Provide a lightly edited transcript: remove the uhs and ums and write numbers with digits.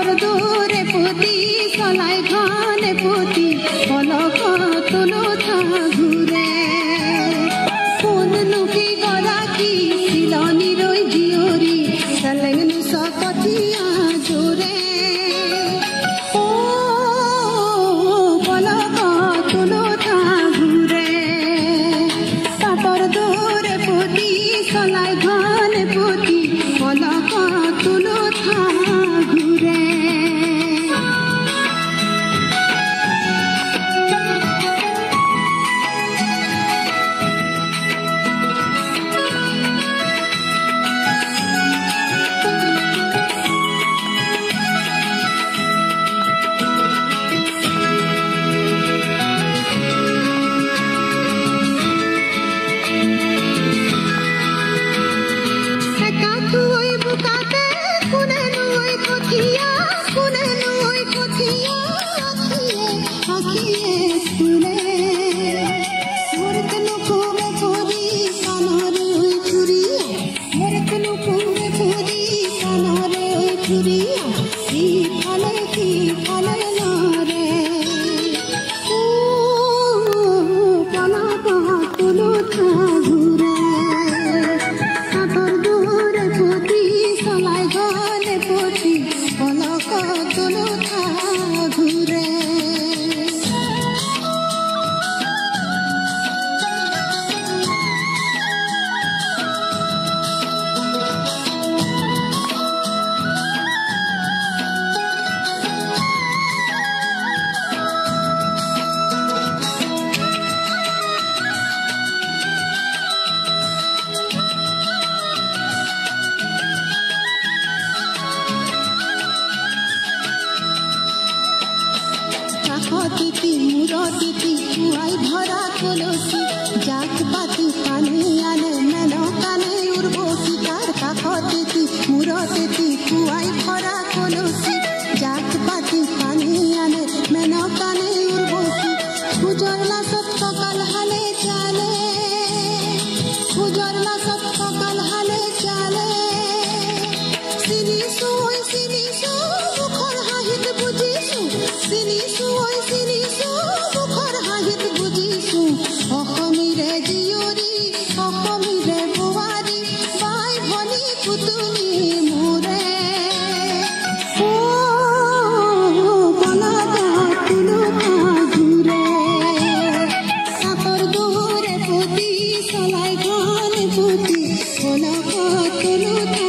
সাপর দূরে পুতি সলাই ঘনে পুতি পলক তুলো থা ঘুরে কোন নুকি গরাকি শিলনি রই জিওরি চলেনু সকথিয়া জোরে ও পলক তুলো থা ঘুরে সাপর দূরে পুতি সলাই ঘনে পুতি পলক তুলো থা ঘুরে তিতি মুরতিতি কুয়াই ভরা কলসি জাক পাতি পানি আনে মেন কানে উর্বশি তার কাখ তিতি মুরতিতি কুয়াই ভরা কলসি জাক পাতি পানি আনে মেন কানে উর্বশি গুজরলা সব সকাল হালে চালে গুজরলা সব সকাল হালে চালে সিনিসু মুখর হাহিত বুঝিসু সিনিসু মুখর হাহিত বুঝিসু অহমিরে জিওরি অহমিরে বুয়ারি বাই ভনি কুতুমি মোরে ও বলাদা তুলো থা ঘুরে সাপর দূরে পুতি সলাই ঘনে পুতি পলক তুলো থা